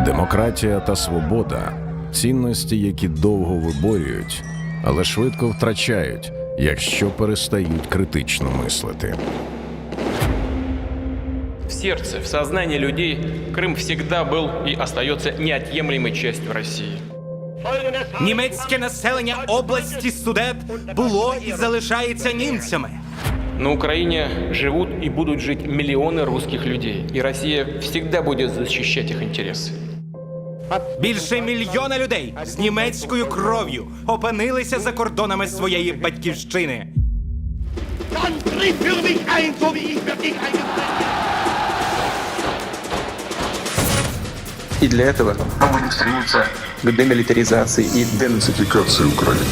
Демократія та свобода – цінності, які довго виборюють, але швидко втрачають, якщо перестають критично мислити. В сердце, в сознании людей Крым всегда был и остается неотъемлемой частью России. Німецьке населення області Судет було і залишається німцями. На Украине живут и будут жить миллионы русских людей, и Россия всегда будет защищать их интересы. Більше мільйона людей з німецькою кров'ю опинилися за кордонами своєї батьківщини. И для этого мы будем стремиться к демилитаризации и денацификации Украины.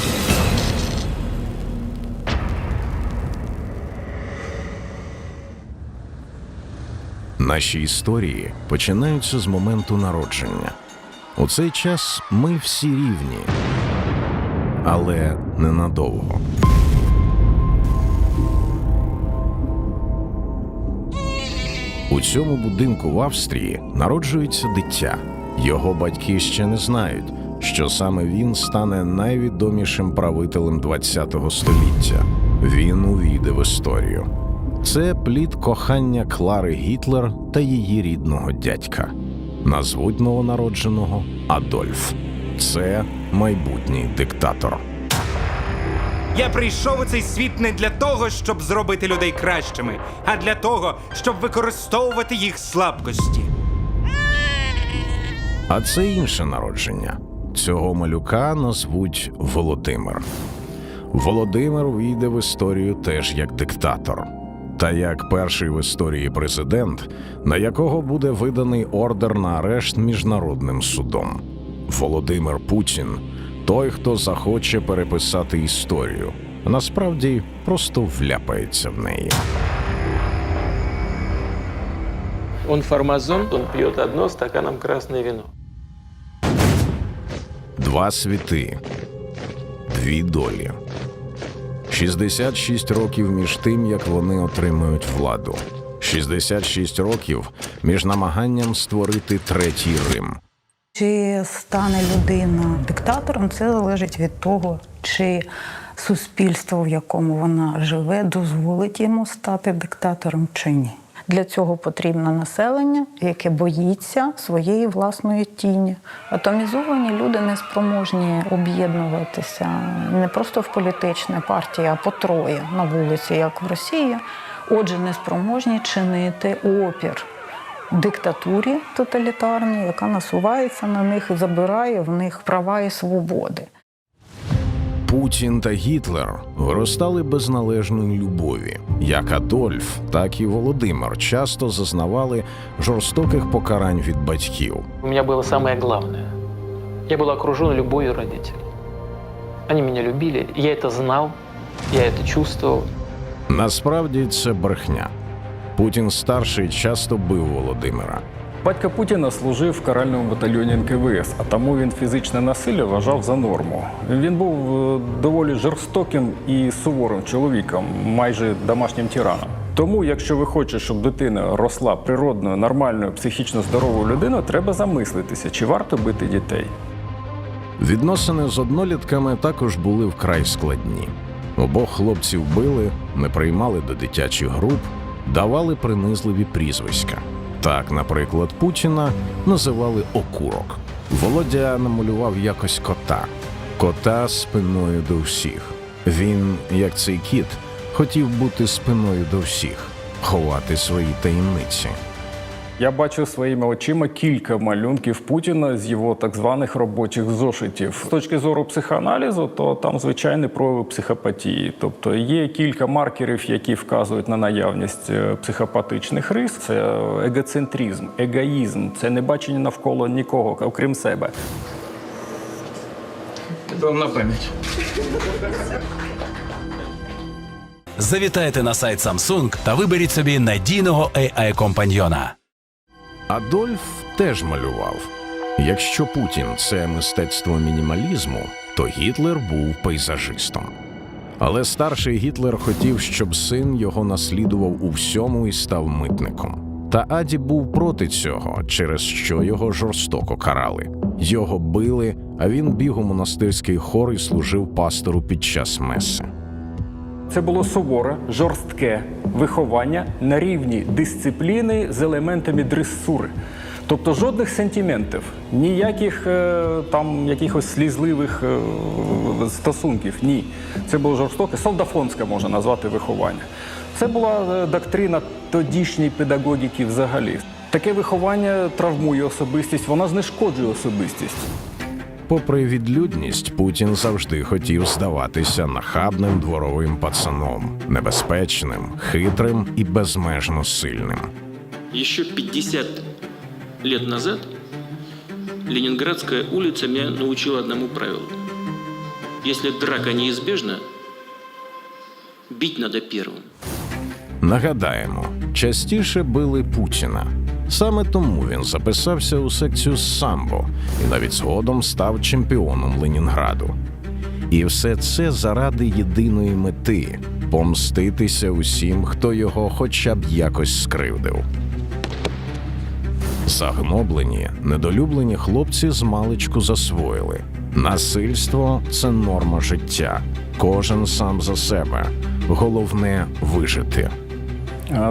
Наші історії починаються з моменту народження. У цей час ми всі рівні, але ненадовго. У цьому будинку в Австрії народжується дитя. Його батьки ще не знають, що саме він стане найвідомішим правителем ХХ століття. Він увійде в історію. Це плід кохання Клари Гітлер та її рідного дядька. Назвуть новонародженого Адольф. Це майбутній диктатор. Я прийшов у цей світ не для того, щоб зробити людей кращими, а для того, щоб використовувати їх слабкості. А це інше народження. Цього малюка назвуть Володимир. Володимир увійде в історію теж як диктатор. Та як перший в історії президент, на якого буде виданий ордер на арешт Міжнародним судом. Володимир Путін – той, хто захоче переписати історію, а насправді просто вляпається в неї. Он фармазон, он пьет одно стаканом красное вино. Два світи. Дві долі. 66 років між тим, як вони отримують владу. 66 років між намаганням створити третій Рим. Чи стане людина диктатором, це залежить від того, чи суспільство, в якому вона живе, дозволить йому стати диктатором чи ні. Для цього потрібно населення, яке боїться своєї власної тіні. Атомізовані люди не спроможні об'єднуватися не просто в політичні партії, а по троє на вулиці, як в Росії. Отже, не спроможні чинити опір диктатурі тоталітарній, яка насувається на них і забирає в них права і свободи. Путін та Гітлер виростали без належної любові. Як Адольф, так і Володимир часто зазнавали жорстоких покарань від батьків. У меня было самое главное. Я был окружен любовью родителей. Они меня любили, я это знал, я это чувствовал. Насправді це брехня. Путін-старший часто бив Володимира. Батько Путіна служив в каральному батальйоні НКВС, а тому він фізичне насилля вважав за норму. Він був доволі жорстоким і суворим чоловіком, майже домашнім тираном. Тому, якщо ви хочете, щоб дитина росла природною, нормальною, психічно здоровою людиною, треба замислитися, чи варто бити дітей. Відносини з однолітками також були вкрай складні. Обох хлопців били, не приймали до дитячих груп, давали принизливі прізвиська. Так, наприклад, Путіна називали «окурок». Володя намалював якось кота. Кота спиною до всіх. Він, як цей кіт, хотів бути спиною до всіх, ховати свої таємниці. Я бачив своїми очима кілька малюнків Путіна з його так званих робочих зошитів. З точки зору психоаналізу, то там звичайні прояви психопатії. Тобто є кілька маркерів, які вказують на наявність психопатичних рис. Це егоцентризм, егоїзм, це не бачення навколо нікого, окрім себе. Это вам на память. Завітайте на сайт Samsung та виберіть собі надійного AI-компаньйона. Адольф теж малював. Якщо Путін – це мистецтво мінімалізму, то Гітлер був пейзажистом. Але старший Гітлер хотів, щоб син його наслідував у всьому і став митником. Та Аді був проти цього, через що його жорстоко карали. Його били, а він біг у монастирський хор і служив пастору під час меси. Це було суворе, жорстке виховання на рівні дисципліни з елементами дресури. Тобто жодних сентиментів, ніяких там якихось слізливих стосунків. Ні. Це було жорстоке, солдафонське можна назвати виховання. Це була доктрина тодішньої педагогіки взагалі. Таке виховання травмує особистість, вона знешкоджує особистість. Попри відлюдність, Путін завжди хотів здаватися нахабним дворовим пацаном, небезпечним, хитрим і безмежно сильним. Еще 50 лет назад Ленинградская улица меня научила одному правилу. Если драка неизбежна, бить надо первым. Нагадаємо, частіше били Путіна. Саме тому він записався у секцію самбо і навіть згодом став чемпіоном Ленінграду. І все це заради єдиної мети – помститися усім, хто його хоча б якось скривдив. Загноблені, недолюблені хлопці змалечку засвоїли. Насильство – це норма життя. Кожен сам за себе. Головне – вижити.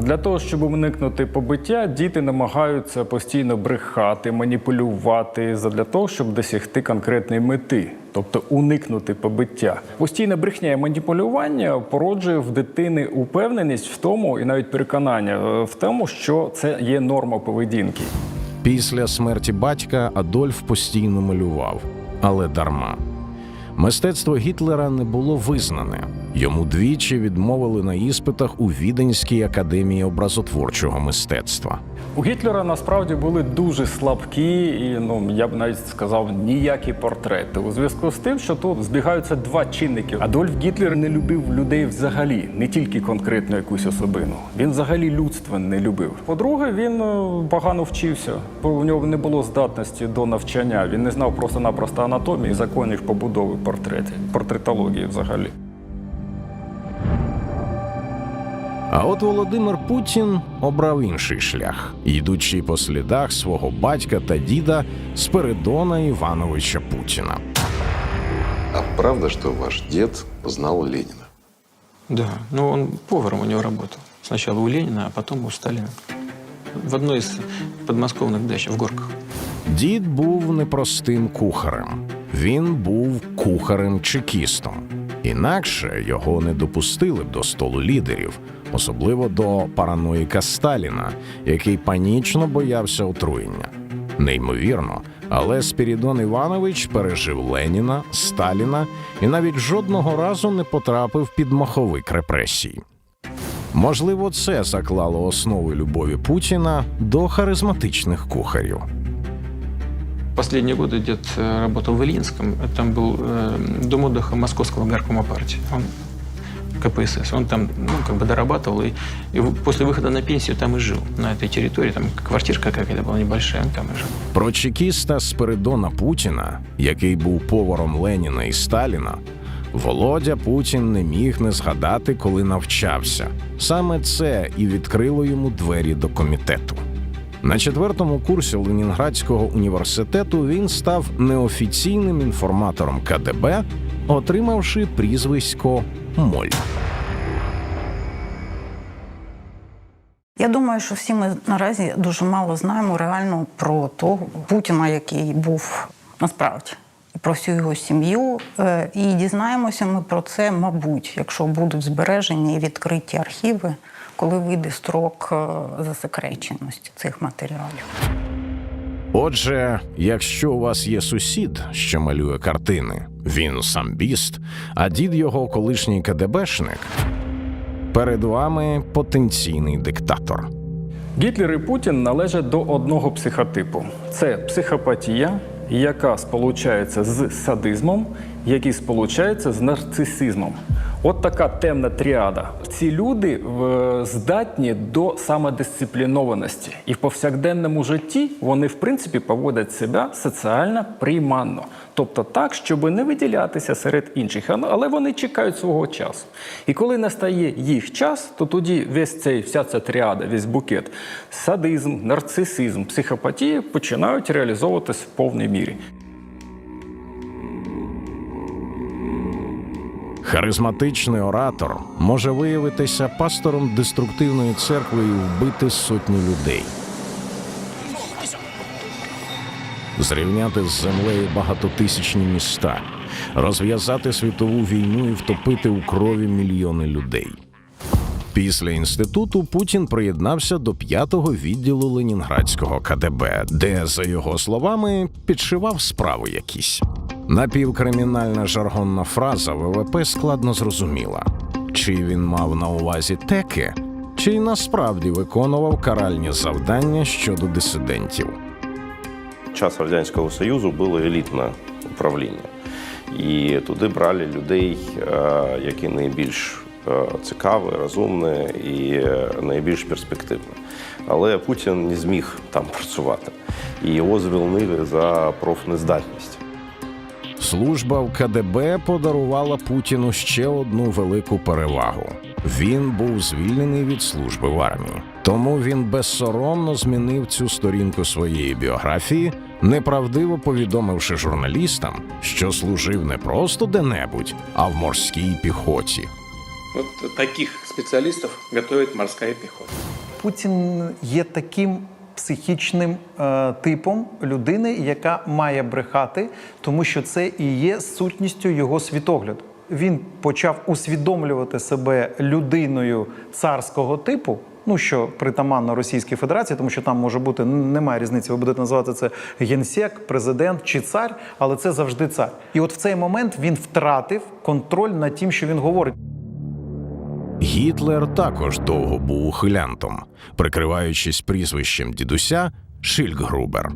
Для того, щоб уникнути побиття, діти намагаються постійно брехати, маніпулювати, для того, щоб досягти конкретної мети, тобто уникнути побиття. Постійна брехня і маніпулювання породжує в дитини упевненість в тому і навіть переконання в тому, що це є норма поведінки. Після смерті батька Адольф постійно малював, але дарма. Мистецтво Гітлера не було визнане. Йому двічі відмовили на іспитах у Віденській академії образотворчого мистецтва. У Гітлера насправді були дуже слабкі і, я б навіть сказав, ніякі портрети. У зв'язку з тим, що тут збігаються два чинники. Адольф Гітлер не любив людей взагалі, не тільки конкретно якусь особину. Він взагалі людство не любив. По-друге, він погано вчився, бо у нього не було здатності до навчання. Він не знав просто-напросто анатомії і законів побудови портретів, портретології взагалі. А от Володимир Путін обрав інший шлях, йдучи по слідах свого батька та діда Спиридона Івановича Путіна. А правда, что ваш дед знал Ленина? Да, он поваром у него работал. Сначала у Ленина, а потом у Сталина. В одной из подмосковных дач в Горках. Дід був непростим кухарем. Він був кухарем-чекістом. Інакше його не допустили б до столу лідерів, особливо до параноїка Сталіна, який панічно боявся отруєння. Неймовірно, але Спиридон Іванович пережив Леніна, Сталіна і навіть жодного разу не потрапив під маховик репресій. Можливо, це заклало основи любові Путіна до харизматичних кухарів. Последние годы дед работал в Ильинском. Там был дом отдыха Московского горкома партии. Он КПСС. Он там дорабатывал и после выхода на пенсию там и жил. На этой территории, там квартирка какая-то была небольшая, он там и жил. Про чекіста Спиридона Путіна, який був поваром Леніна і Сталіна, Володя Путін не міг не згадати, коли навчався. Саме це і відкрило йому двері до комітету. На 4-му курсі Ленінградського університету він став неофіційним інформатором КДБ, отримавши прізвисько «Моль». Я думаю, що всі ми наразі дуже мало знаємо реально про того Путіна, який був насправді, і про всю його сім'ю. І дізнаємося ми про це, мабуть, якщо будуть збережені і відкриті архіви, коли вийде строк засекреченості цих матеріалів. Отже, якщо у вас є сусід, що малює картини, він самбіст, а дід його колишній КДБшник, перед вами потенційний диктатор. Гітлер і Путін належать до одного психотипу. Це психопатія, яка сполучається з садизмом який сполучається з нарцисизмом. От така темна тріада. Ці люди здатні до самодисциплінованості. І в повсякденному житті вони, в принципі, поводять себе соціально прийманно. Тобто так, щоб не виділятися серед інших. Але вони чекають свого часу. І коли настає їх час, то тоді вся ця тріада, весь букет – садизм, нарцисизм, психопатія – починають реалізовуватись в повній мірі. Харизматичний оратор може виявитися пастором деструктивної церкви і вбити сотні людей. Зрівняти з землею багатотисячні міста, розв'язати світову війну і втопити у крові мільйони людей. Після інституту Путін приєднався до 5-го відділу Ленінградського КДБ, де, за його словами, підшивав справи якісь. Напівкримінальна жаргонна фраза ВВП складно зрозуміла. Чи він мав на увазі теки, чи й насправді виконував каральні завдання щодо дисидентів. В час Радянського Союзу було елітне управління. І туди брали людей, які найбільш цікаві, розумні і найбільш перспективні. Але Путін не зміг там працювати. І його звільнили за профнездатність. Служба в КДБ подарувала Путіну ще одну велику перевагу. Він був звільнений від служби в армії. Тому він безсоромно змінив цю сторінку своєї біографії, неправдиво повідомивши журналістам, що служив не просто де-небудь, а в морській піхоті. Вот таких специалистов готовит морская пехота. Путін є таким психічним типом людини, яка має брехати, тому що це і є сутністю його світогляду. Він почав усвідомлювати себе людиною царського типу, ну, що притаманно Російській Федерації, тому що там може бути, немає різниці, ви будете називати це генсек, президент чи цар, але це завжди цар. І от в цей момент він втратив контроль над тим, що він говорить. Гітлер також довго був ухилянтом, прикриваючись прізвищем дідуся Шильггрубер.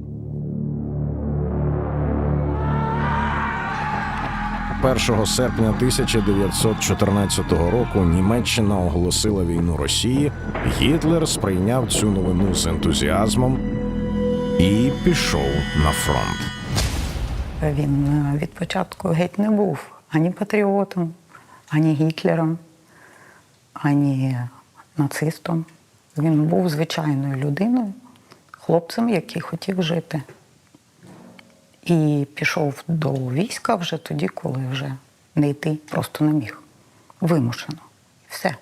1 серпня 1914 року Німеччина оголосила війну Росії, Гітлер сприйняв цю новину з ентузіазмом і пішов на фронт. Він від початку геть не був ані патріотом, ані Гітлером, ані нацистом. Він був звичайною людиною, хлопцем, який хотів жити. І пішов до війська вже тоді, коли вже не йти просто не міг. Вимушено. Все.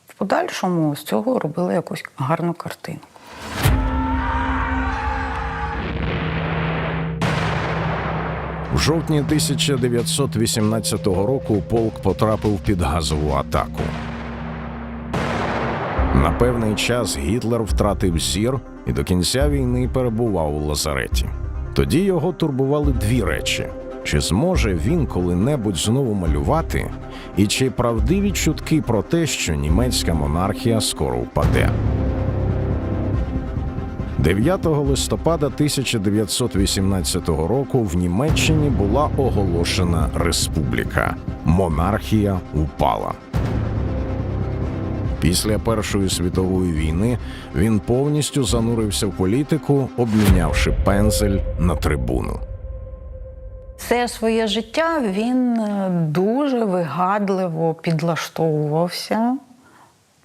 В подальшому з цього робили якусь гарну картину. В жовтні 1918 року полк потрапив під газову атаку. На певний час Гітлер втратив зір і до кінця війни перебував у лазареті. Тоді його турбували дві речі. Чи зможе він коли-небудь знову малювати? І чи правдиві чутки про те, що німецька монархія скоро впаде? 9 листопада 1918 року в Німеччині була оголошена республіка. Монархія упала. Після Першої світової війни він повністю занурився в політику, обмінявши пензель на трибуну. Все своє життя він дуже вигадливо підлаштовувався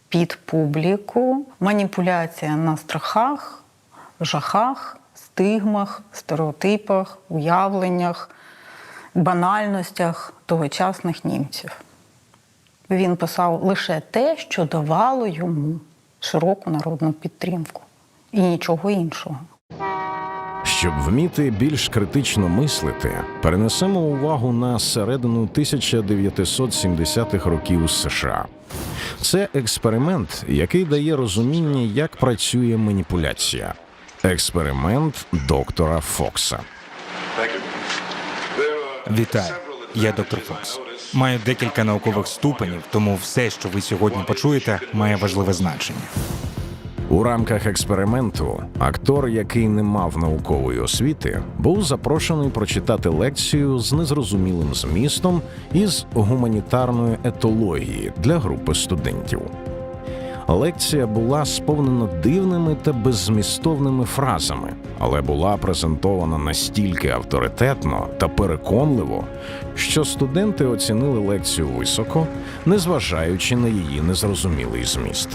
під публіку. Маніпуляція на страхах, жахах, стигмах, стереотипах, уявленнях, банальностях тогочасних німців. Він писав лише те, що давало йому широку народну підтримку. І нічого іншого. Щоб вміти більш критично мислити, перенесемо увагу на середину 1970-х років США. Це експеримент, який дає розуміння, як працює маніпуляція. Експеримент доктора Фокса. Вітаю, я доктор Фокс. Маю декілька наукових ступенів, тому все, що ви сьогодні почуєте, має важливе значення. У рамках експерименту актор, який не мав наукової освіти, був запрошений прочитати лекцію з незрозумілим змістом із гуманітарної етології для групи студентів. Лекція була сповнена дивними та беззмістовними фразами, але була презентована настільки авторитетно та переконливо, що студенти оцінили лекцію високо, незважаючи на її незрозумілий зміст.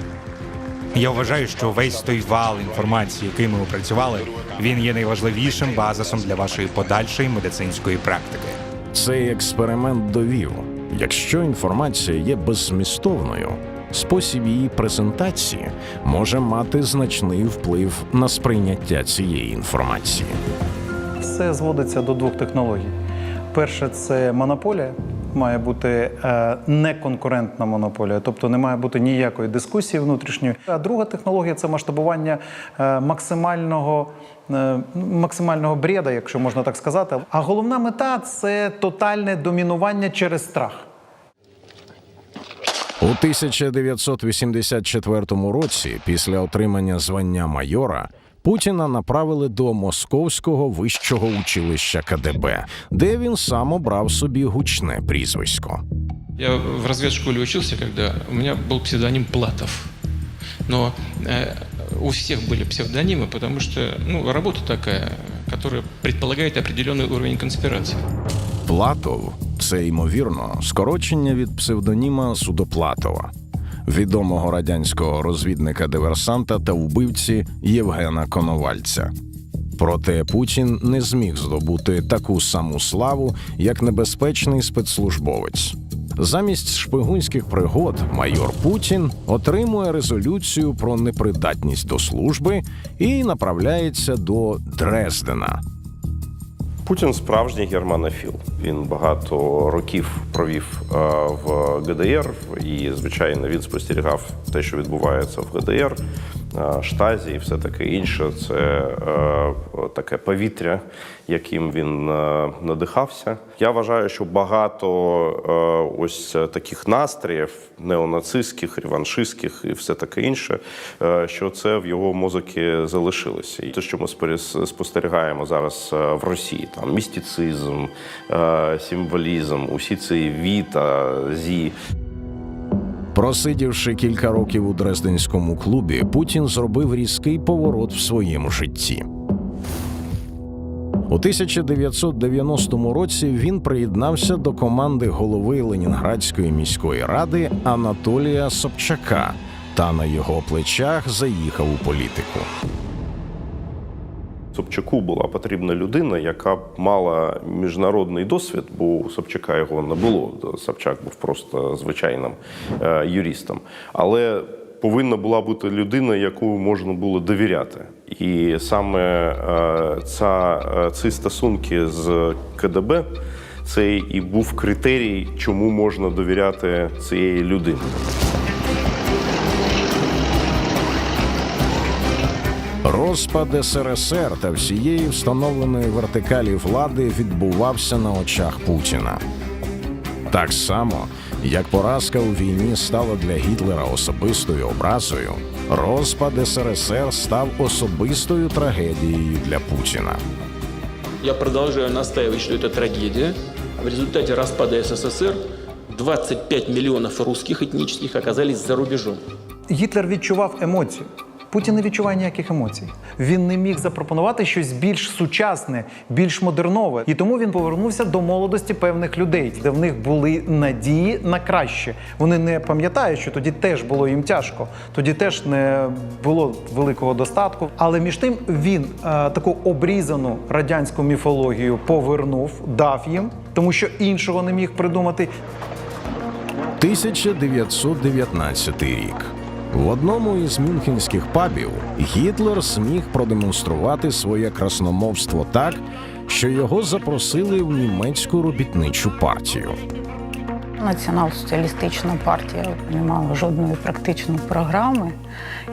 Я вважаю, що весь той вал інформації, який ми опрацювали, він є найважливішим базисом для вашої подальшої медицинської практики. Цей експеримент довів, якщо інформація є беззмістовною, спосіб її презентації може мати значний вплив на сприйняття цієї інформації. Все зводиться до двох технологій. Перше – це монополія. Має бути неконкурентна монополія, тобто не має бути ніякої дискусії внутрішньої. А друга технологія – це масштабування максимального бреда, якщо можна так сказати. А головна мета – це тотальне домінування через страх. У 1984 році, після отримання звання майора, Путіна направили до Московського вищого училища КДБ, де він сам обрав собі гучне прізвисько. Я в разведшколе учился, когда у меня был псевдоним Платов. Но у всех были псевдонимы, потому что работа такая, которая предполагает определенный уровень конспирации. Платов – це, ймовірно, скорочення від псевдоніма Судоплатова, відомого радянського розвідника-диверсанта та вбивці Євгена Коновальця. Проте Путін не зміг здобути таку саму славу, як небезпечний спецслужбовець. Замість шпигунських пригод майор Путін отримує резолюцію про непридатність до служби і направляється до Дрездена. Путін справжній германофіл. Він багато років провів в ГДР і, звичайно, він спостерігав те, що відбувається в ГДР, Штазі і все таке інше. Це таке повітря, яким він надихався. Я вважаю, що багато ось таких настроїв неонацистських, реваншистських і все таке інше, що це в його мозокі залишилося. І те, що ми спостерігаємо зараз в Росії, там містицизм, символізм, усі ці віта, зі. Просидівши кілька років у Дрезденському клубі, Путін зробив різкий поворот в своєму житті. У 1990 році він приєднався до команди голови Ленінградської міської ради Анатолія Собчака та на його плечах заїхав у політику. Собчаку була потрібна людина, яка б мала міжнародний досвід, бо у Собчака його не було. Собчак був просто звичайним юристом. Але повинна була бути людина, яку можна було довіряти. І саме ці стосунки з КДБ – це і був критерій, чому можна довіряти цієї людині. Розпад СРСР та всієї встановленої вертикалі влади відбувався на очах Путіна. Так само, як поразка у війні стала для Гітлера особистою образою, розпад СРСР став особистою трагедією для Путіна. Я продолжаю настаивать, что это трагедия. В результате распада СССР 25 миллионов русских этнических оказались за рубежом. Гітлер відчував емоцію. Путін не відчуває ніяких емоцій. Він не міг запропонувати щось більш сучасне, більш модернове. І тому він повернувся до молодості певних людей, де в них були надії на краще. Вони не пам'ятають, що тоді теж було їм тяжко, тоді теж не було великого достатку. Але між тим він таку обрізану радянську міфологію повернув, дав їм, тому що іншого не міг придумати. 1919 рік. В одному із мюнхенських пабів Гітлер зміг продемонструвати своє красномовство так, що його запросили в німецьку робітничу партію. Націонал-соціалістична партія не мала жодної практичної програми,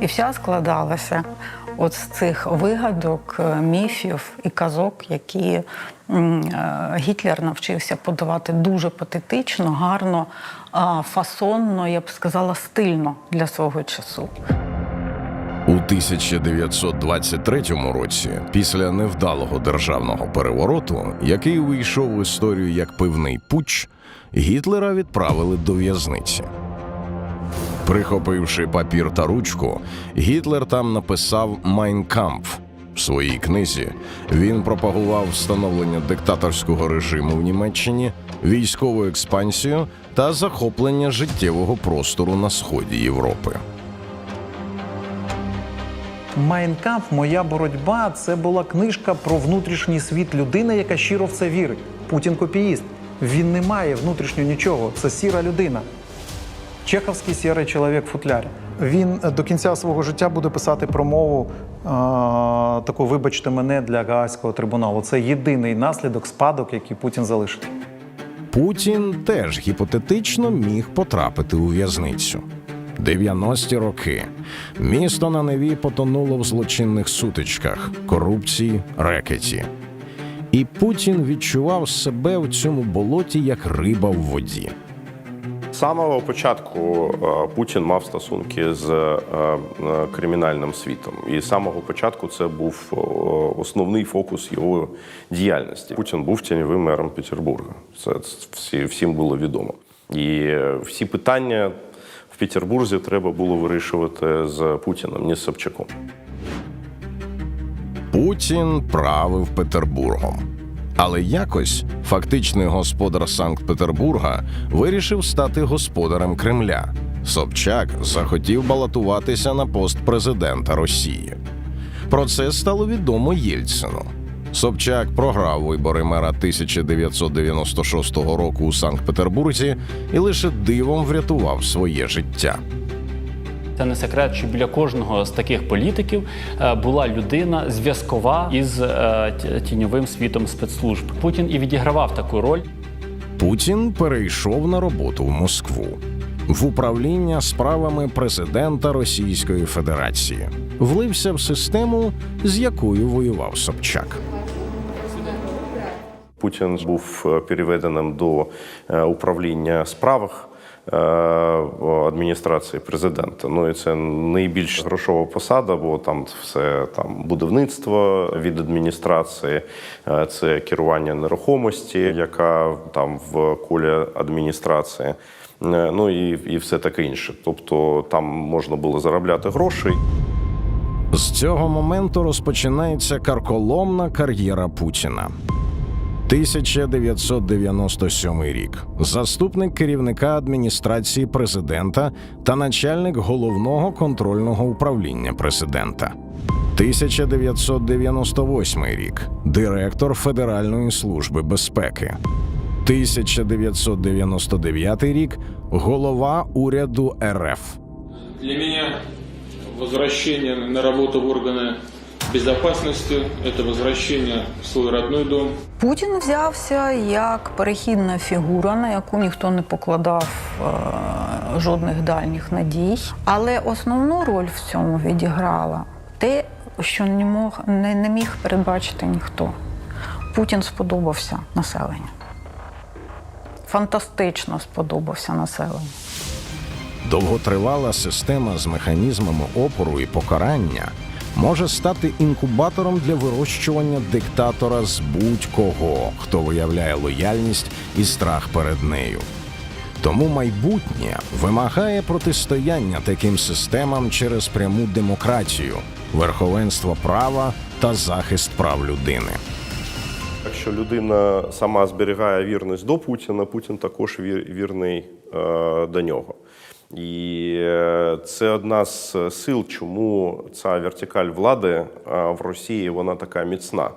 і вся складалася от з цих вигадок, міфів і казок, які Гітлер навчився подавати дуже патетично, гарно, фасонно, я б сказала, стильно для свого часу. У 1923 році, після невдалого державного перевороту, який увійшов в історію як пивний путч, Гітлера відправили до в'язниці. Прихопивши папір та ручку, Гітлер там написав «Майн Кампф». В своїй книзі він пропагував встановлення диктаторського режиму в Німеччині, військову експансію та захоплення життєвого простору на сході Європи. «Майн Кампф. Моя боротьба» – це була книжка про внутрішній світ людини, яка щиро в це вірить. Путін копіїст. Він не має внутрішнього нічого. Це сіра людина. Чеховський сірий чоловік в футлярі. Він до кінця свого життя буде писати промову таку «Вибачте мене» для Гаазького трибуналу. Це єдиний наслідок, спадок, який Путін залишить. Путін теж гіпотетично міг потрапити у в'язницю. 90-ті роки. Місто на Неві потонуло в злочинних сутичках, корупції, рекеті. І Путін відчував себе в цьому болоті як риба в воді. З самого початку Путін мав стосунки з кримінальним світом. І з самого початку це був основний фокус його діяльності. Путін був тіньовим мером Петербурга. Це всім було відомо. І всі питання в Петербурзі треба було вирішувати з Путіним, не з Собчаком. Путін правив Петербургом. Але якось фактичний господар Санкт-Петербурга вирішив стати господарем Кремля. Собчак захотів балотуватися на пост президента Росії. Про це стало відомо Єльцину. Собчак програв вибори мера 1996 року у Санкт-Петербурзі і лише дивом врятував своє життя. Це не секрет, що біля кожного з таких політиків була людина зв'язкова із тіньовим світом спецслужб. Путін і відігравав таку роль. Путін перейшов на роботу в Москву. В управління справами президента Російської Федерації. Влився в систему, з якою воював Собчак. Путін був переведеним до управління справах адміністрації президента. Ну і це найбільш грошова посада, бо там все будівництво від адміністрації, це керування нерухомості, яка там в колі адміністрації. Ну і все таке інше. Тобто там можна було заробляти гроші. З цього моменту розпочинається карколомна кар'єра Путіна. 1997 рік. Заступник керівника адміністрації президента та начальник головного контрольного управління президента. 1998 рік. Директор Федеральної служби безпеки. 1999 рік. Голова уряду РФ. Для меня возвращение на работу в органы безопасности – это возвращение в свой родной дом. Путін взявся як перехідна фігура, на яку ніхто не покладав жодних дальніх надій. Але основну роль в цьому відіграла те, що не міг передбачити ніхто. Путін сподобався населенню. Фантастично сподобався населенню. Довготривала система з механізмами опору і покарання може стати інкубатором для вирощування диктатора з будь-кого, хто виявляє лояльність і страх перед нею. Тому майбутнє вимагає протистояння таким системам через пряму демократію, верховенство права та захист прав людини. Якщо людина сама зберігає вірність до Путіна, Путін також вірний до нього. І це одна з сил, чому ця вертикаль влади в Росії, вона така міцна.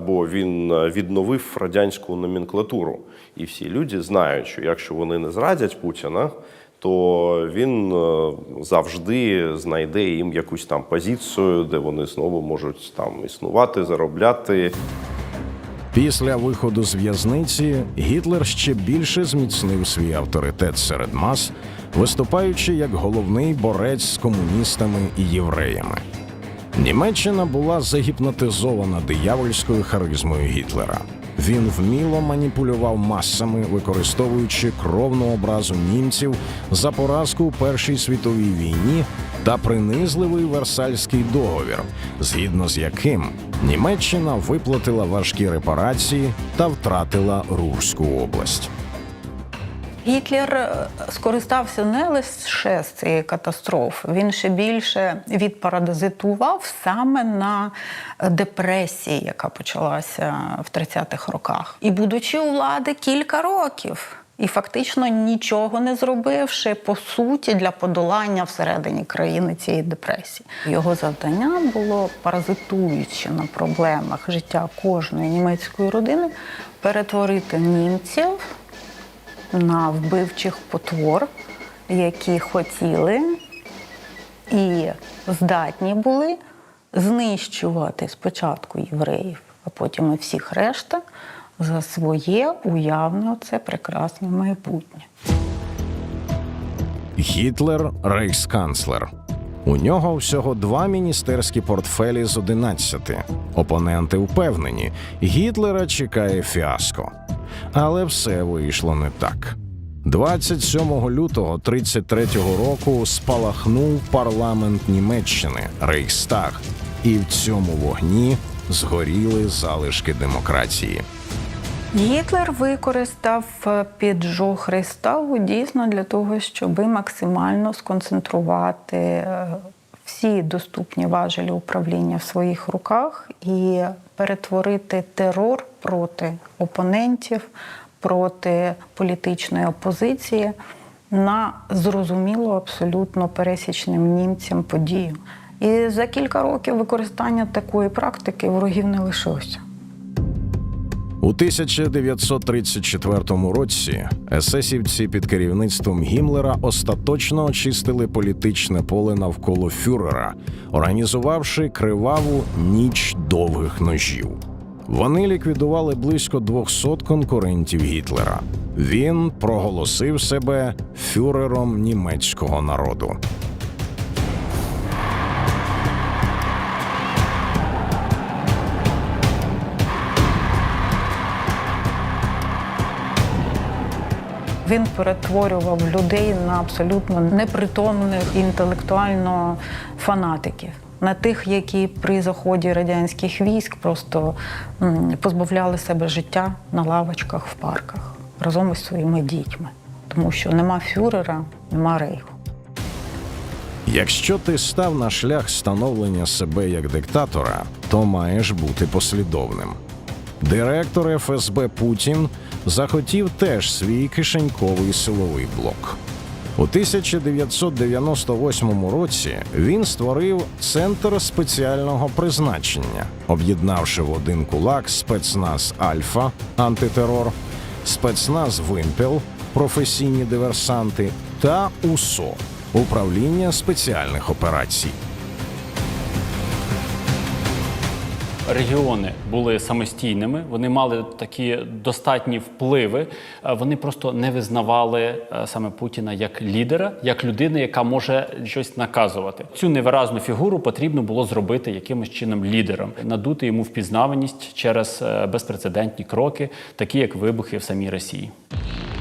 Бо він відновив радянську номенклатуру. І всі люди знають, що якщо вони не зрадять Путіна, то він завжди знайде їм якусь там позицію, де вони знову можуть там існувати, заробляти. Після виходу з в'язниці Гітлер ще більше зміцнив свій авторитет серед мас, виступаючи як головний борець з комуністами і євреями. Німеччина була загіпнотизована диявольською харизмою Гітлера. Він вміло маніпулював масами, використовуючи кровну образу німців за поразку у Першій світовій війні та принизливий Версальський договір, згідно з яким Німеччина виплатила важкі репарації та втратила Рурську область. Гітлер скористався не лише з цієї катастрофи, він ще більше відпаразитував саме на депресії, яка почалася в 30-х роках. І будучи у влади кілька років, і фактично нічого не зробивши, по суті, для подолання всередині країни цієї депресії. Його завдання було, паразитуючи на проблемах життя кожної німецької родини, перетворити німців на вбивчих потвор, які хотіли і здатні були знищувати спочатку євреїв, а потім і всіх решта за своє уявне оце прекрасне майбутнє. Гітлер – рейхсканцлер. У нього всього 2 міністерські портфелі з 11. Опоненти впевнені, Гітлера чекає фіаско. Але все вийшло не так. 27 лютого 1933 року спалахнув парламент Німеччини, Рейхстаг, і в цьому вогні згоріли залишки демократії. Гітлер використав піджог Рейхстагу дійсно для того, щоб максимально сконцентрувати всі доступні важелі управління в своїх руках і перетворити терор проти опонентів, проти політичної опозиції на зрозумілу абсолютно пересічним німцям подію. І за кілька років використання такої практики ворогів не лишилося. У 1934 році есесівці під керівництвом Гіммлера остаточно очистили політичне поле навколо фюрера, організувавши криваву ніч довгих ножів. Вони ліквідували близько 200 конкурентів Гітлера. Він проголосив себе фюрером німецького народу. Він перетворював людей на абсолютно непритомних інтелектуально фанатиків. На тих, які при заході радянських військ просто позбавляли себе життя на лавочках в парках разом із своїми дітьми. Тому що нема фюрера, нема рейху. Якщо ти став на шлях становлення себе як диктатора, то маєш бути послідовним. Директор ФСБ Путін захотів теж свій кишеньковий силовий блок. У 1998 році він створив Центр спеціального призначення, об'єднавши в один кулак спецназ «Альфа» – антитерор, спецназ «Вимпел» – професійні диверсанти та УСО – управління спеціальних операцій. Регіони були самостійними, вони мали такі достатні впливи, вони просто не визнавали саме Путіна як лідера, як людини, яка може щось наказувати. Цю невиразну фігуру потрібно було зробити якимось чином лідером, надути йому впізнаваність через безпрецедентні кроки, такі як вибухи в самій Росії.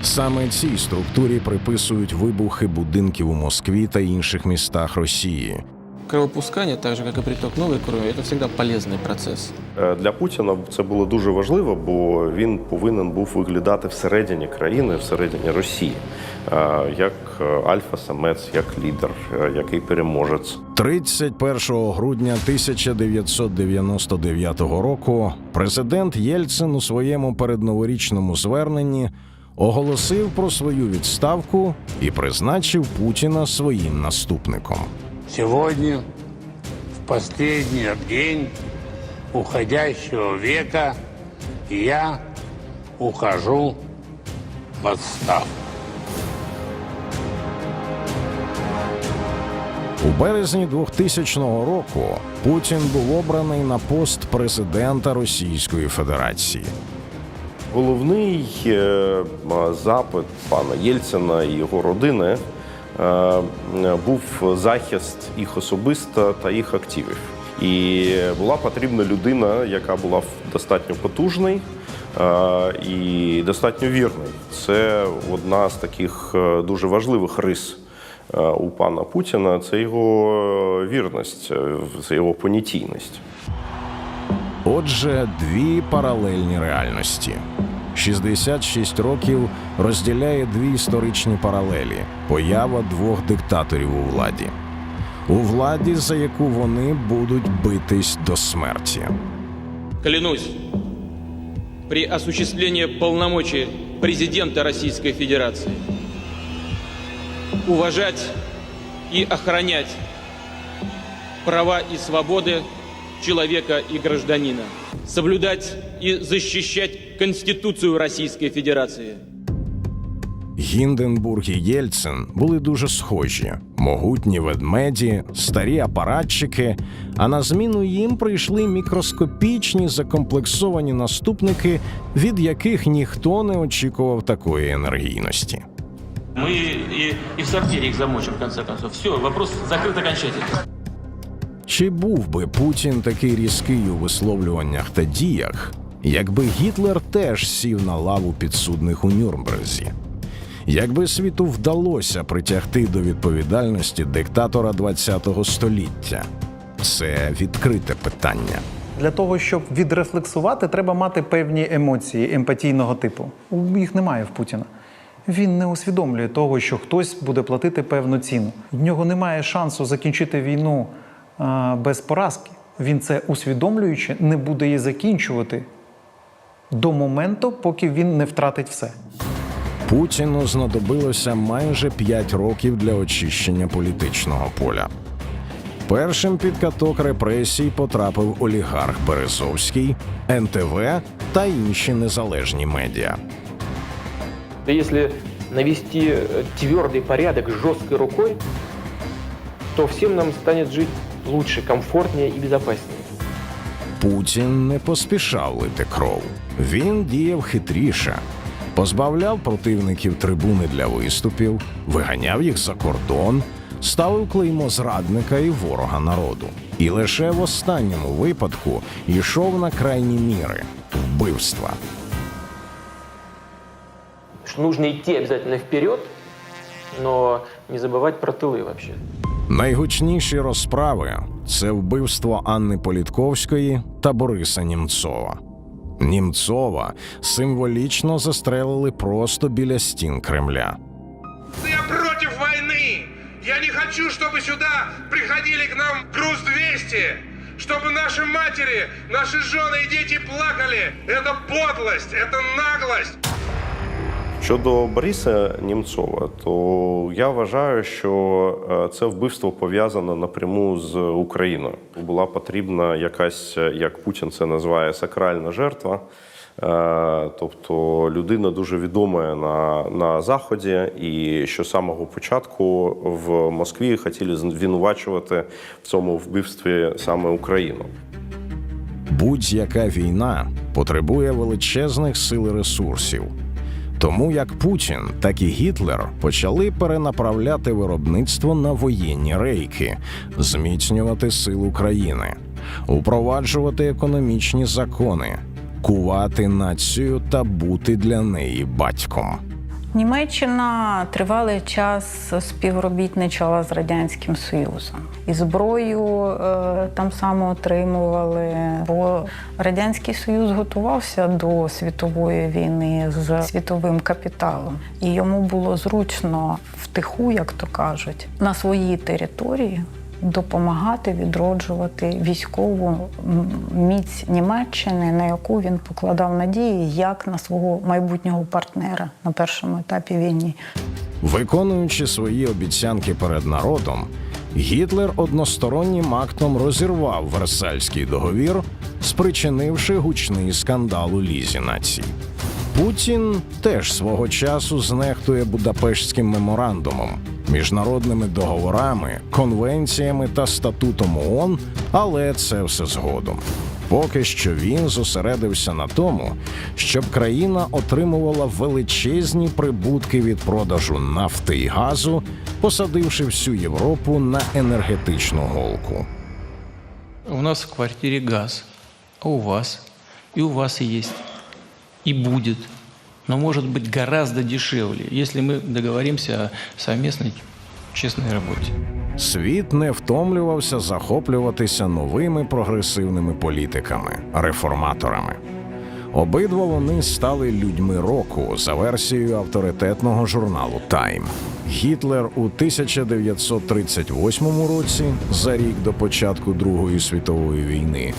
Саме цій структурі приписують вибухи будинків у Москві та інших містах Росії. Кровопускание, так же, как и приток новой крови, это всегда полезный процесс. Для Путіна це було дуже важливо, бо він повинен був виглядати всередині країни, всередині Росії, як альфа-самець, як лідер, який переможець. 31 грудня 1999 року президент Єльцин у своєму передноворічному зверненні оголосив про свою відставку і призначив Путіна своїм наступником. Сегодня, в последний день уходящего века, я ухожу в отставку. У березні 2000 року Путін був обраний на пост президента Російської Федерації. Головний запит пана Єльцина і його родини був захист їх особисто та їх активів. І була потрібна людина, яка була достатньо потужною і достатньо вірною. Це одна з таких дуже важливих рис у пана Путіна, це його вірність, це його понятійність. Отже, дві паралельні реальності. 66 років розділяє дві історичні паралелі – поява двох диктаторів у владі. У владі, за яку вони будуть битись до смерті. Клянусь, при осуществлении полномочий президента Российской Федерации уважать и охранять права и свободы человека и гражданина, соблюдать и защищать Конституцию Российской Федерации. Гінденбург і Єльцин були дуже схожі. Могутні ведмеді, старі апаратчики, а на зміну їм прийшли мікроскопічні закомплексовані наступники, від яких ніхто не очікував такої енергійності. Мы и в сортире их замочим, в конце концов. Все, вопрос закрыт окончательно. Чи був би Путін такий різкий у висловлюваннях та діях, якби Гітлер теж сів на лаву підсудних у Нюрнберзі? Якби світу вдалося притягти до відповідальності диктатора ХХ століття? Це відкрите питання. Для того, щоб відрефлексувати, треба мати певні емоції емпатійного типу. Їх немає в Путіна. Він не усвідомлює того, що хтось буде платити певну ціну. В нього немає шансу закінчити війну без поразки. Він це усвідомлюючи, не буде її закінчувати до моменту, поки він не втратить все. Путіну знадобилося майже 5 років для очищення політичного поля. Першим під каток репресій потрапив олігарх Березовський, НТВ та інші незалежні медіа. Да если навести твердый порядок жесткой рукой, то всем нам станет жить лучше, комфортнее и безопаснее. Путін не поспішав лити кров. Він діяв хитріше. Позбавляв противників трибуни для виступів, виганяв їх за кордон, ставив клеймо зрадника і ворога народу. І лише в останньому випадку йшов на крайні міри – вбивства. Нужно идти обязательно вперед, но не забывать про тылы вообще. Найгучніші розправи – це вбивство Анни Політковської та Бориса Німцова. Німцова символічно застрелили просто біля стін Кремля. Я против войны! Я не хочу, чтобы сюда приходили к нам груз-200! Чтобы наши матери, наши жены и дети плакали! Это подлость, это наглость! Щодо Бориса Німцова, то я вважаю, що це вбивство пов'язане напряму з Україною. Була потрібна якась, як Путін це називає, сакральна жертва. Тобто людина дуже відома на Заході, і що з самого початку в Москві хотіли звинувачувати в цьому вбивстві саме Україну. Будь-яка війна потребує величезних сил і ресурсів. Тому як Путін, так і Гітлер почали перенаправляти виробництво на воєнні рейки, зміцнювати силу країни, упроваджувати економічні закони, кувати націю та бути для неї батьком. Німеччина тривалий час співробітничала з Радянським Союзом. І зброю там саме отримували, бо Радянський Союз готувався до світової війни з світовим капіталом. І йому було зручно втиху, як то кажуть, на своїй території допомагати відроджувати військову міць Німеччини, на яку він покладав надії, як на свого майбутнього партнера на першому етапі війни. Виконуючи свої обіцянки перед народом, Гітлер одностороннім актом розірвав Версальський договір, спричинивши гучний скандал у Лізі націй. Путін теж свого часу знехтує Будапештським меморандумом, міжнародними договорами, конвенціями та статутом ООН, але це все згодом. Поки що він зосередився на тому, щоб країна отримувала величезні прибутки від продажу нафти і газу, посадивши всю Європу на енергетичну голку. У нас в квартире газ, а у вас? И у вас есть. И будет. Но может быть гораздо дешевле, если мы договоримся о совместной честной работе. Світ не втомлювався захоплюватися новими прогресивними політиками, реформаторами. Обидва вони стали людьми року за версією авторитетного журналу «Тайм». Гітлер у 1938 році, за рік до початку Другої світової війни,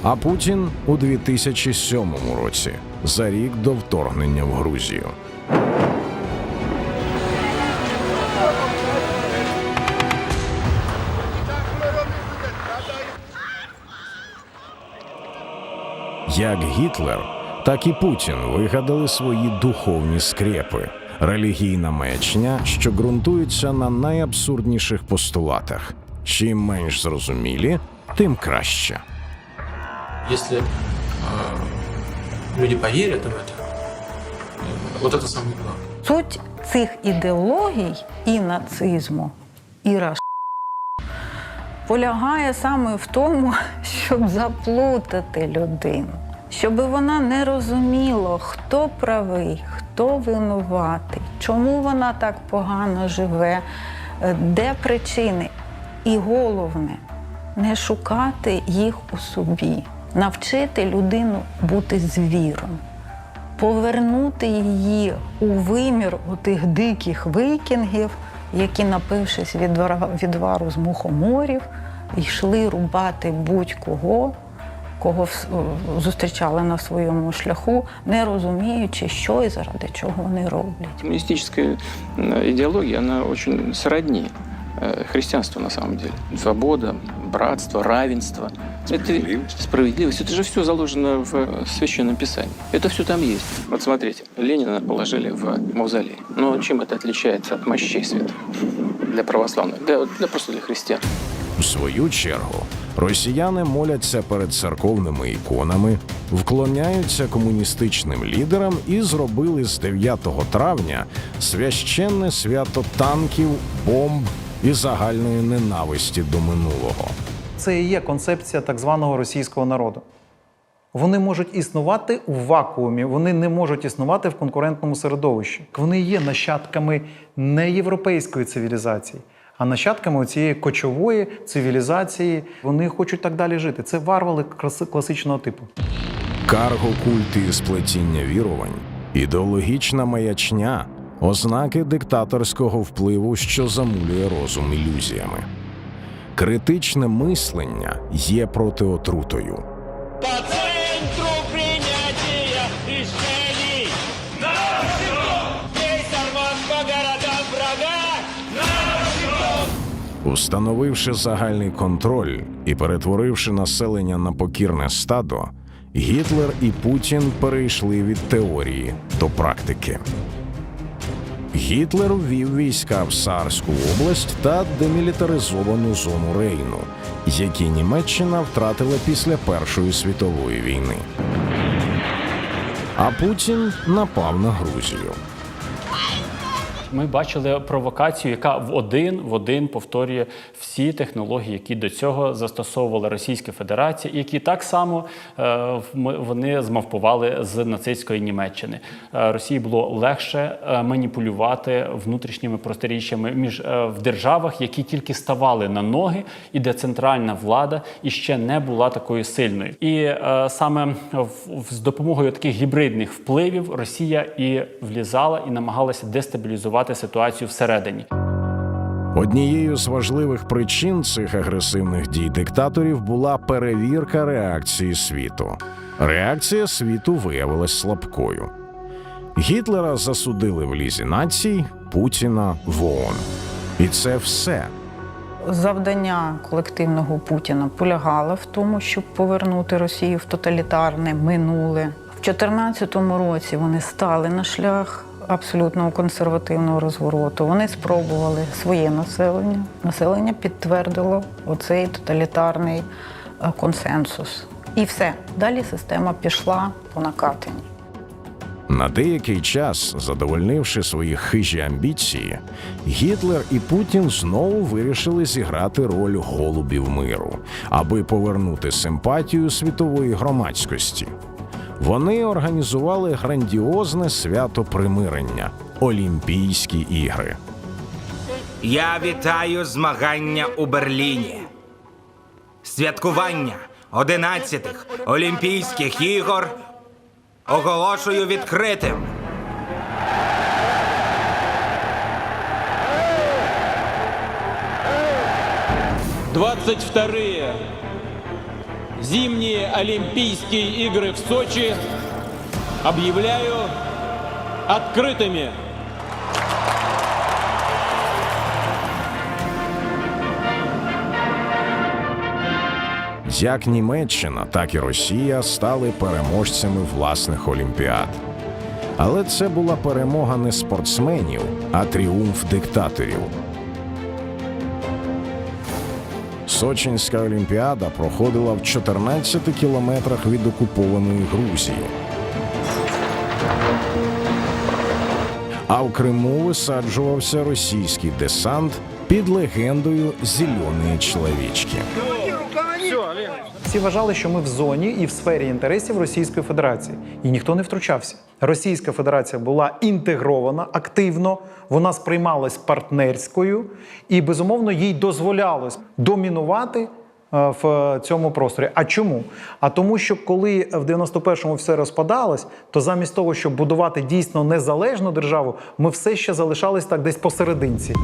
а Путін у 2007 році, за рік до вторгнення в Грузію. Як Гітлер, так і Путін вигадали свої духовні скрепи – релігійна маячня, що ґрунтується на найабсурдніших постулатах. Чим менш зрозумілі, тим краще. Если люди поверят в это, вот это самое главное. Суть цих ідеологій і нацизму, і полягає саме в тому, щоб заплутати людину, щоб вона не розуміла, хто правий, хто винуватий, чому вона так погано живе, де причини. І головне, не шукати їх у собі, навчити людину бути звіром, повернути її у вимір отих диких вікінгів, які, напившись відвару з мухоморів, йшли рубати будь-кого, кого зустрічали на своєму шляху, не розуміючи, що і заради чого вони роблять. Коммунистическая идеология, она очень сродни христианству на самом деле. Свобода, братство, равенство. Справедливость. Это же все заложено в Священном Писании. Это все там есть. Вот смотрите, Ленина положили в мавзолей. Но чем это отличается от мощей света для православных? Просто для христиан. У свою чергу, росіяни моляться перед церковними іконами, вклоняються комуністичним лідерам і зробили з 9 травня священне свято танків, бомб і загальної ненависті до минулого. Це і є концепція так званого російського народу. Вони можуть існувати у вакуумі, вони не можуть існувати в конкурентному середовищі. Вони є нащадками не європейської цивілізації, а нащадками цієї кочової цивілізації. Вони хочуть так далі жити. Це варвари класичного типу. Карго, культи і сплетіння вірувань, ідеологічна маячня – ознаки диктаторського впливу, що замулює розум ілюзіями. Критичне мислення є протиотрутою. По центру принятия решений! Крейсер вам по городам врага! Установивши загальний контроль і перетворивши населення на покірне стадо, Гітлер і Путін перейшли від теорії до практики. Гітлер ввів війська в Саарську область та демілітаризовану зону Рейну, які Німеччина втратила після Першої світової війни. А Путін напав на Грузію. Ми бачили провокацію, яка в один повторює всі технології, які до цього застосовувала Російська Федерація, які так само вони змавпували з нацистської Німеччини. Росії було легше маніпулювати внутрішніми протиріччями в державах, які тільки ставали на ноги, і де центральна влада іще не була такою сильною. І саме з допомогою таких гібридних впливів Росія і влізала, і намагалася дестабілізувати ситуацію всередині. Однією з важливих причин цих агресивних дій диктаторів була перевірка реакції світу. Реакція світу виявилась слабкою. Гітлера засудили в Лізі націй, Путіна – в ООН. І це все. Завдання колективного Путіна полягало в тому, щоб повернути Росію в тоталітарне минуле. В 2014 році вони стали на шлях абсолютного консервативного розвороту. Вони спробували своє населення. Населення підтвердило оцей тоталітарний консенсус. І все. Далі система пішла по накатанні. На деякий час, задовольнивши свої хижі амбіції, Гітлер і Путін знову вирішили зіграти роль голубів миру, аби повернути симпатію світової громадськості. Вони організували грандіозне свято примирення – Олімпійські ігри. Я вітаю змагання у Берліні. Святкування 11-х Олімпійських ігор оголошую відкритим. «22-е зимние Олимпийские игры в Сочи объявляю открытыми». Як Німеччина, так і Росія стали переможцями власних олімпіад. Але це була перемога не спортсменів, а тріумф диктаторів. Сочинська олімпіада проходила в 14 кілометрах від окупованої Грузії. А в Криму висаджувався російський десант під легендою «Зелені чоловічки». Всі вважали, що ми в зоні і в сфері інтересів Російської Федерації. І ніхто не втручався. Російська Федерація була інтегрована активно, вона сприймалась партнерською і, безумовно, їй дозволялось домінувати в цьому просторі. А чому? А тому, що коли в 91-му все розпадалось, то замість того, щоб будувати дійсно незалежну державу, ми все ще залишались так десь посерединці.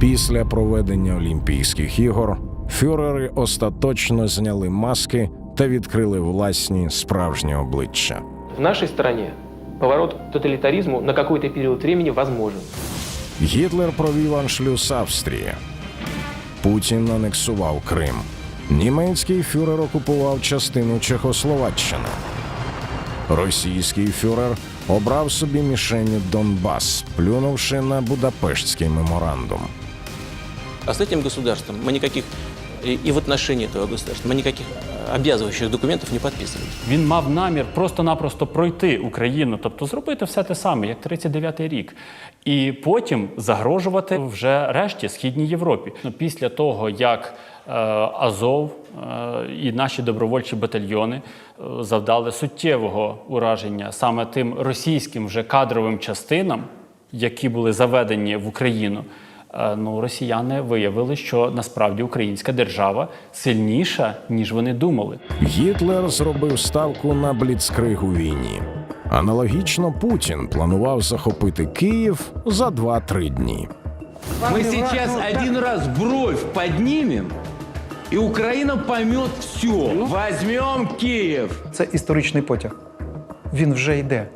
Після проведення Олімпійських ігор фюрери остаточно зняли маски та відкрили власні справжні обличчя. В нашей стране поворот к тоталитаризму на какой-то период времени возможен. Гітлер провів аншлюз Австрії. Путін анексував Крим. Німецький фюрер окупував частину Чехословаччини. Російський фюрер обрав собі мішенью Донбас, плюнувши на Будапештський меморандум. А с этим государством мы никаких, и в отношении этого государства, мы никаких обязывающих документов не подписывали. Він мав намір просто-напросто пройти Україну, тобто зробити все те саме, як 39-й рік. І потім загрожувати вже решті Східній Європі. Після того, як Азов і наші добровольчі батальйони завдали суттєвого ураження саме тим російським вже кадровим частинам, які були заведені в Україну, росіяни виявили, що насправді українська держава сильніша, ніж вони думали. Гітлер зробив ставку на бліцкриг у війні. Аналогічно Путін планував захопити Київ за 2-3 дні. Мы сейчас один раз бровь поднимем, и Украина поймет все. Возьмем Киев. Це історичний потяг. Він вже йде.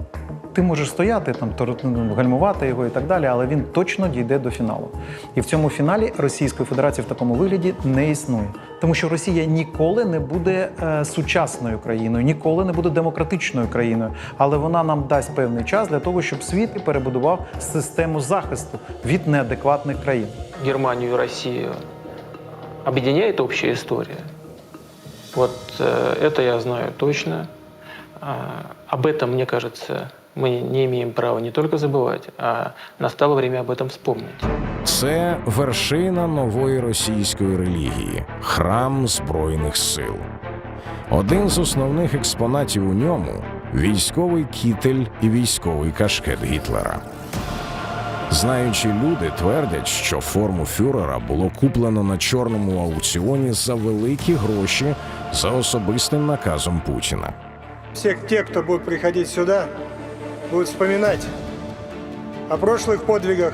Ти можеш стояти, гальмувати його і так далі, але він точно дійде до фіналу. І в цьому фіналі Російської Федерації в такому вигляді не існує. Тому що Росія ніколи не буде сучасною країною, ніколи не буде демократичною країною. Але вона нам дасть певний час для того, щоб світ перебудував систему захисту від неадекватних країн. Германию и Россию объединяет общая история. Вот это я знаю точно. Об этом, мне кажется, мы не имеем права не только забывать, а настало время об этом вспомнить. Це вершина нової російської релігії – храм Збройних сил. Один з основних експонатів у ньому – військовий кітель і військовий кашкет Гітлера. Знаючі люди твердять, що форму фюрера було куплено на чорному аукціоні за великі гроші за особистим наказом Путіна. Все те, кто будет приходить сюда, будут вспоминать о прошлых подвигах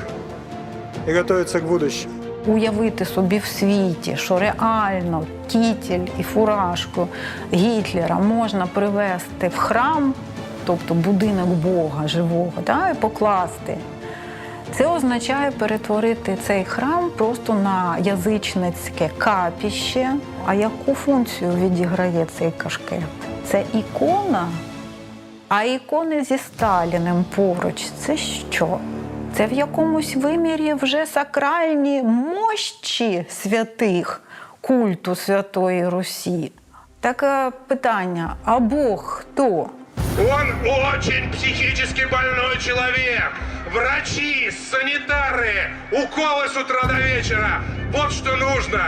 и готовиться к будущему. Уявити собі в світі, що реально кітель і фуражку Гітлера можна привезти в храм, тобто будинок Бога живого, і покласти. Це означає перетворити цей храм просто на язичницьке капіще. А яку функцію відіграє цей кашкет? Це ікона? А ікони зі Сталіним поруч – це що? Це в якомусь вимірі вже сакральні мощі святих культу Святої Русі. Таке питання, а Бог хто? Он очень психически больной человек. Врачи, санитары, уколы с утра до вечера. Вот что нужно.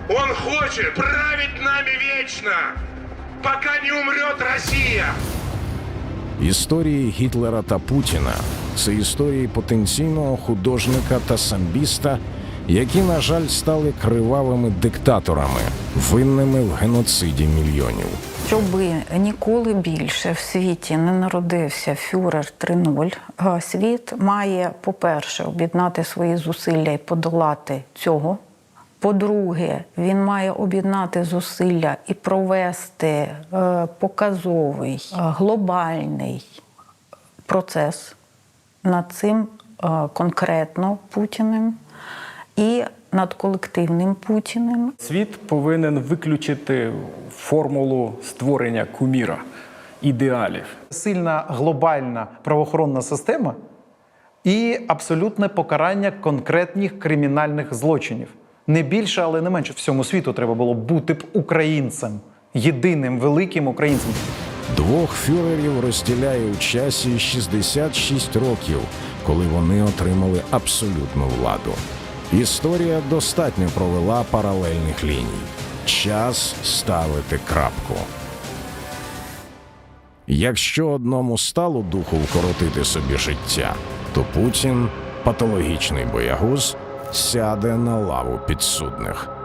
Он хочет править нами вечно, пока не умрет Россия. Історії Гітлера та Путіна – це історії потенційного художника та самбіста, які, на жаль, стали кривавими диктаторами, винними в геноциді мільйонів. Щоби ніколи більше в світі не народився фюрер 3.0, світ має, по-перше, об'єднати свої зусилля і подолати цього. По-друге, він має об'єднати зусилля і провести показовий, глобальний процес над цим конкретно Путіним і над колективним Путіним. Світ повинен виключити формулу створення куміра, ідеалів. Сильна глобальна правоохоронна система і абсолютне покарання конкретних кримінальних злочинів. Не більше, але не менше. Всьому світу треба було бути б українцем, єдиним великим українцем. Двох фюрерів розділяє у часі 66 років, коли вони отримали абсолютну владу. Історія достатньо провела паралельних ліній. Час ставити крапку. Якщо одному стало духу вкоротити собі життя, то Путін, патологічний боягуз, сяде на лаву підсудних.